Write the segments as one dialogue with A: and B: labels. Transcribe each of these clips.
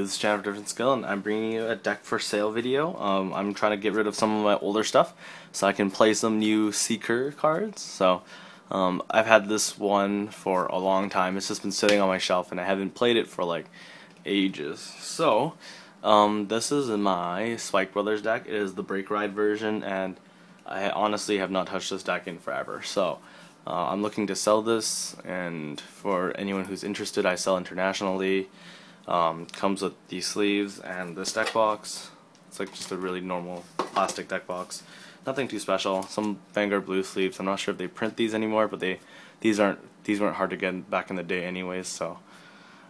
A: this is Channel Different Skill, and I'm bringing you a deck for sale video. I'm trying to get rid of some of my older stuff so I can play some new Seeker cards. So I've had this one for a long time. It's just been sitting on my shelf and I haven't played it for like ages. So this is my Spike Brothers deck. It is the Break Ride version, and I honestly have not touched this deck in forever. So I'm looking to sell this, and for anyone who's interested, I sell internationally. Comes with these sleeves and this deck box. It's like just a really normal plastic deck box. Nothing too special. Some Vanguard blue sleeves. I'm not sure if they print these anymore, but these weren't hard to get back in the day anyways. So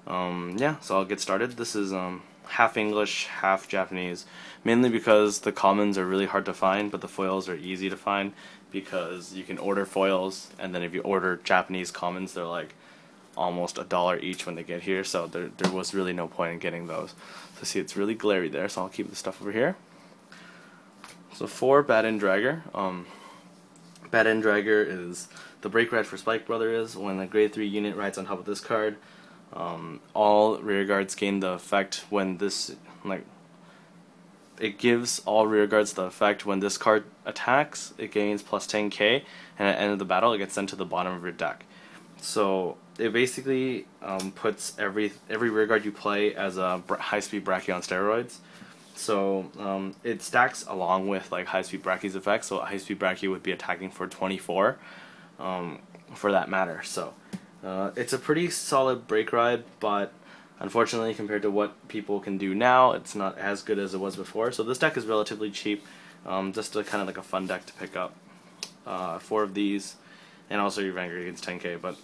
A: yeah, so I'll get started. This is half English, half Japanese, mainly because the commons are really hard to find, but the foils are easy to find because you can order foils, and then if you order Japanese commons, they're like almost $1 each when they get here, so there was really no point in getting those. So see, it's really glary there, so I'll keep the stuff over here. So for Bad End Dragger, Bad End Dragger is the break ride for Spike Brothers. When a grade 3 unit rides on top of this card, all rear guards gain the effect when this, it gives all rear guards the effect when this card attacks. It gains plus 10k, and at the end of the battle it gets sent to the bottom of your deck. So it basically puts every rear guard you play as a high-speed Brachii on steroids. So it stacks along with like high-speed Brachii's effect. So a high-speed Brachii would be attacking for 24, for that matter. So it's a pretty solid break ride, but unfortunately, compared to what people can do now, it's not as good as it was before. So this deck is relatively cheap, just a kind of like a fun deck to pick up. 4 of these, and also your Vanguard gets 10k, but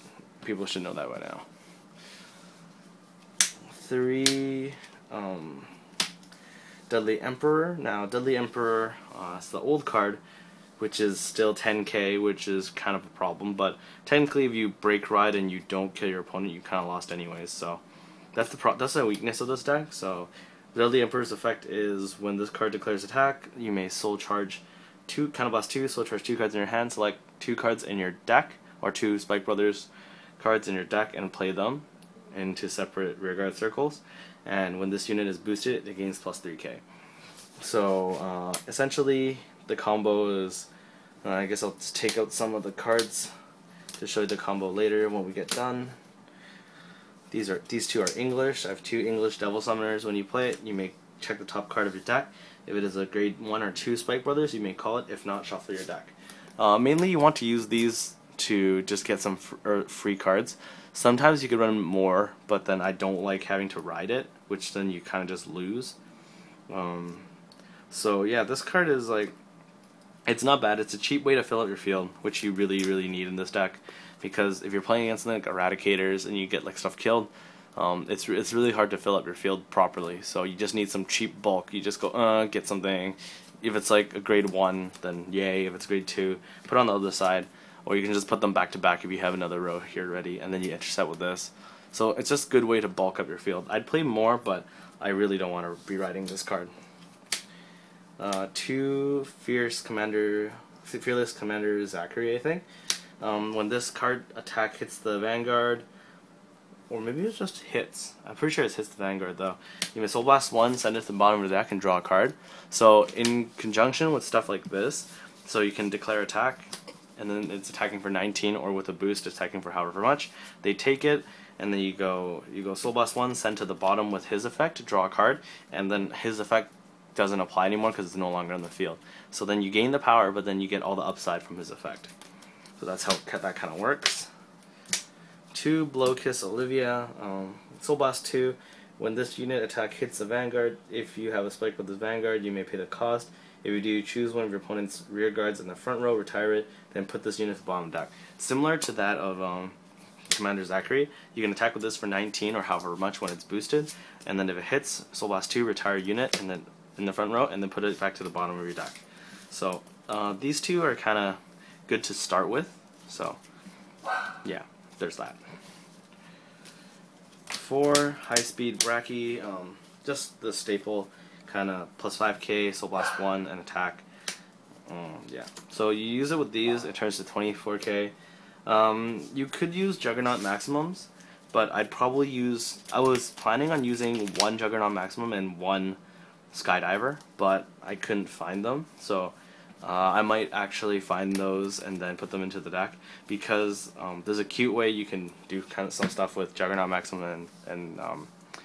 A: people should know that by now. 3, Deadly Emperor. Now, Deadly Emperor is the old card, which is still 10k, which is kind of a problem, but technically if you break ride and you don't kill your opponent, you kind of lost anyways, so that's the weakness of this deck. So Deadly Emperor's effect is when this card declares attack, you may soul charge 2, counterblast 2, soul charge 2 cards in your hand, select 2 cards in your deck, or 2 Spike Brothers cards in your deck, and play them into separate rearguard circles, and when this unit is boosted, it gains plus 3k. So essentially the combo is, I guess I'll just take out some of the cards to show you the combo later when we get done. These 2 are English. I have 2 English Devil Summoners. When you play it, you may check the top card of your deck. If it is a grade 1 or 2 Spike Brothers, you may call it. If not, shuffle your deck. Mainly you want to use these to just get some free cards. Sometimes you could run more, but then I don't like having to ride it, which then you kind of just lose. So yeah, this card is like, it's not bad. It's a cheap way to fill up your field, which you really, really need in this deck, because if you're playing against like Eradicators and you get like stuff killed, it's really hard to fill up your field properly. So you just need some cheap bulk. You just go get something. If it's like a grade 1, then yay. If it's grade 2, put it on the other side, or you can just put them back to back if you have another row here ready, and then you intercept with this. So it's just a good way to bulk up your field. I'd play more, but I really don't want to be riding this card. 2 Fearless Commander Zachary, I think. When this card attack hits the Vanguard, or maybe it just hits. I'm pretty sure it hits the Vanguard though. You may Soul Blast 1, send it to the bottom of the deck, and draw a card. So in conjunction with stuff like this, so you can declare attack, and then it's attacking for 19, or with a boost attacking for however much. They take it, and then you go Soul Blast 1, send to the bottom with his effect, draw a card, and then his effect doesn't apply anymore because it's no longer on the field. So then you gain the power, but then you get all the upside from his effect. So that's how that kind of works. 2 Blowkiss Olivia, Soul Blast 2. When this unit attack hits the Vanguard, if you have a Spike with this Vanguard, you may pay the cost. If you do, choose one of your opponent's rear guards in the front row, retire it, then put this unit to the bottom of the deck. Similar to that of Commander Zachary, you can attack with this for 19 or however much when it's boosted, and then if it hits, Soul Blast 2, retire a unit, and then in the front row, and then put it back to the bottom of your deck. So these 2 are kind of good to start with. So yeah, there's that. 4 High-Speed Brachii, just the staple kind of plus 5k, Soul Blast 1, and attack. Yeah, so you use it with these, it turns to 24k. You could use Juggernaut Maximums, but I'd probably use. I was planning on using one Juggernaut Maximum and one Skydiver, but I couldn't find them, so I might actually find those and then put them into the deck, because there's a cute way you can do kind of some stuff with Juggernaut Maximum and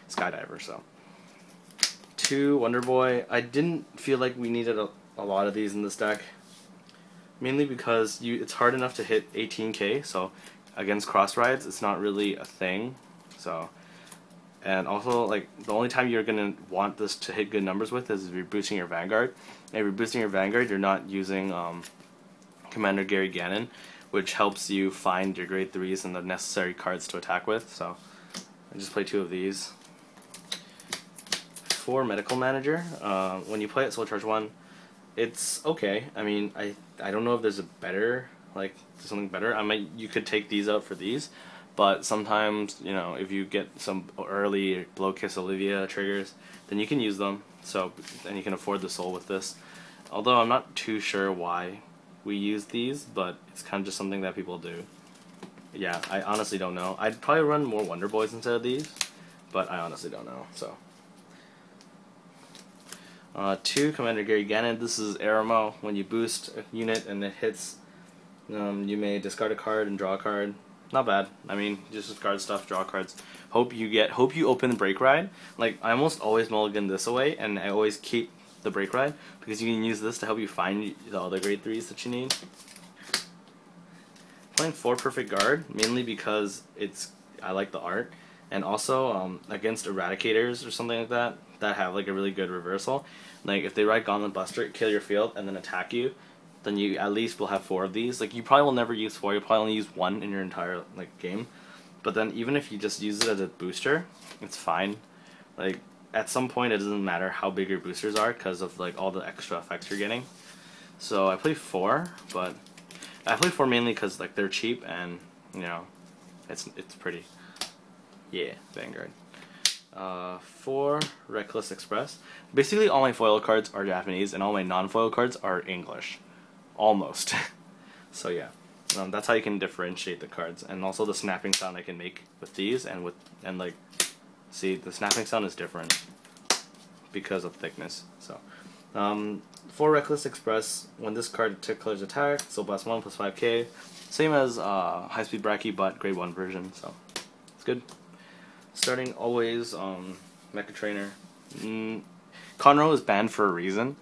A: Skydiver. So 2 Wonder Boy. I didn't feel like we needed a lot of these in this deck, mainly because it's hard enough to hit 18k, so against cross rides it's not really a thing. So, and also, like, the only time you're gonna want this to hit good numbers with is if you're boosting your Vanguard. And if you're boosting your Vanguard, you're not using Commander Gary Gannon, which helps you find your grade 3s and the necessary cards to attack with. So I just play 2 of these. 4 Medical Manager. When you play it Soul Charge 1, it's okay. I mean, I don't know if there's a better, like, something better. You could take these out for these, but sometimes, you know, if you get some early Blow Kiss Olivia triggers, then you can use them. So, and you can afford the soul with this. Although I'm not too sure why we use these, but it's kind of just something that people do. Yeah, I honestly don't know. I'd probably run more Wonder Boys instead of these, but I honestly don't know. So, 2 Commander Gary Gannon. This is Aramo. When you boost a unit and it hits, you may discard a card and draw a card. Not bad. I mean, just discard stuff, draw cards. Hope you open Break Ride. Like, I almost always mulligan this away, and I always keep the Break Ride, because you can use this to help you find the other grade 3s that you need. Playing 4 Perfect Guard, mainly because I like the art, and also against Eradicators or something like that have like a really good reversal. Like, if they ride Gauntlet Buster, kill your field, and then attack you, then you at least will have 4 of these. Like, you probably will never use 4, you'll probably only use 1 in your entire, like, game. But then even if you just use it as a booster, it's fine. Like, at some point it doesn't matter how big your boosters are because of, like, all the extra effects you're getting. So I play 4, but I play 4 mainly because, like, they're cheap and, you know, it's pretty. Yeah, Vanguard. 4 Reckless Express. Basically all my foil cards are Japanese and all my non-foil cards are English. Almost. So yeah, that's how you can differentiate the cards, and also the snapping sound I can make with these, and like, see, the snapping sound is different because of thickness. So 4 Reckless Express. When this card declares attack, so blast 1 plus 5k, same as High Speed Bracky, but grade 1 version. So it's good. Starting always Mecha Trainer. Conroe is banned for a reason.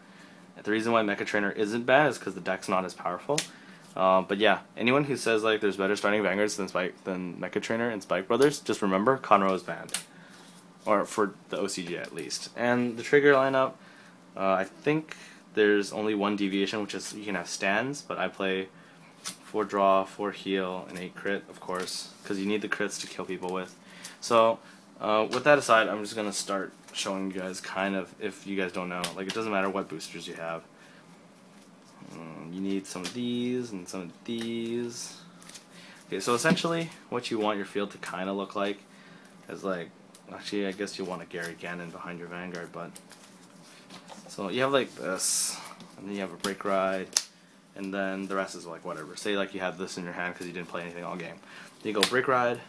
A: The reason why Mecha Trainer isn't bad is because the deck's not as powerful. But yeah, anyone who says like there's better starting Vanguards than Mecha Trainer and Spike Brothers, just remember Conroe is banned, or for the OCG at least. And the trigger lineup, I think there's only 1 deviation, which is you can have stands, but I play 4 draw, 4 heal, and 8 crit, of course, because you need the crits to kill people with. So with that aside, I'm just gonna start showing you guys kind of, if you guys don't know, like, it doesn't matter what boosters you have. You need some of these and some of these. Okay, so essentially what you want your field to kind of look like is like, actually I guess you want a Gary Gannon behind your Vanguard, but so you have like this, and then you have a Break Ride, and then the rest is like whatever. Say like you have this in your hand because you didn't play anything all game. Then you go Break Ride,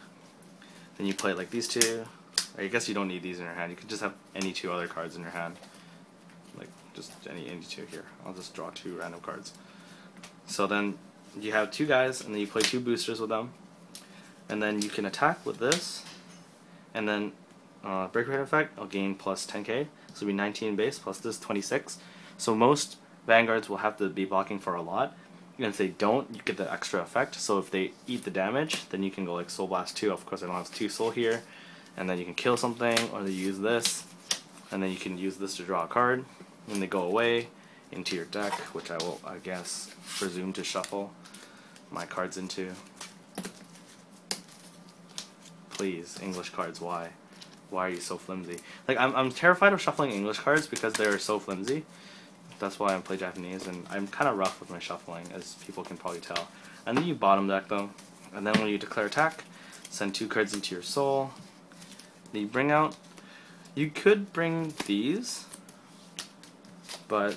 A: then you play like these 2. I guess you don't need these in your hand. You could just have any 2 other cards in your hand. Like, just any 2 here. I'll just draw 2 random cards. So then you have 2 guys, and then you play 2 boosters with them. And then you can attack with this. And then Break Rate effect, I'll gain plus 10k. So it'll be 19 base, plus this 26. So most Vanguards will have to be blocking for a lot. And if they don't, you get the extra effect. So if they eat the damage, then you can go like Soul Blast 2. Of course, I don't have 2 soul here. And then you can kill something, or they use this, and then you can use this to draw a card, and they go away into your deck, which I will, I guess, presume to shuffle my cards into. Please, English cards, why? Why are you so flimsy? Like, I'm terrified of shuffling English cards because they're so flimsy. That's why I play Japanese, and I'm kind of rough with my shuffling, as people can probably tell. And then you bottom deck them, and then when you declare attack, send 2 cards into your soul. You bring out, you could bring these, but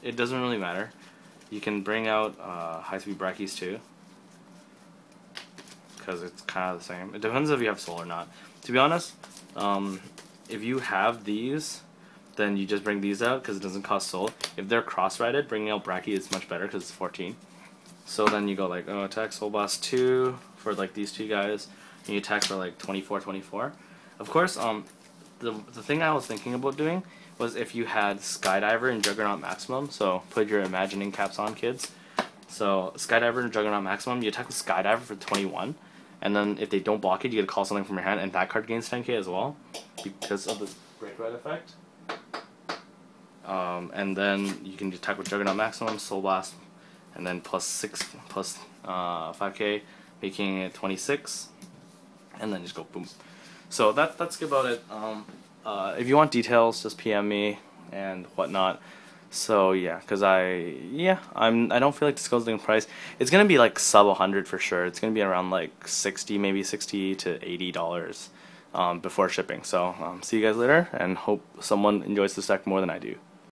A: it doesn't really matter. You can bring out High Speed Brackies too, because it's kind of the same. It depends if you have soul or not. To be honest, if you have these, then you just bring these out because it doesn't cost soul. If they're cross-rided, bringing out Bracky is much better because it's 14. So then you go like, oh, attack Soul Blast 2 for like these two guys, and you attack for like 24. Of course, the thing I was thinking about doing was if you had Skydiver and Juggernaut Maximum. So put your imagining caps on, kids. So Skydiver and Juggernaut Maximum, you attack with Skydiver for 21, and then if they don't block it, you get to call something from your hand, and that card gains 10k as well because of the Break Ride effect. And then you can attack with Juggernaut Maximum, Soul Blast, and then plus 5k, making it 26, and then just go boom. So that's about it. If you want details, just PM me and whatnot. So yeah, because I don't feel like disclosing the price. It's gonna be like sub 100 for sure. It's gonna be around like 60, maybe 60 to $80 before shipping. So see you guys later, and hope someone enjoys this deck more than I do.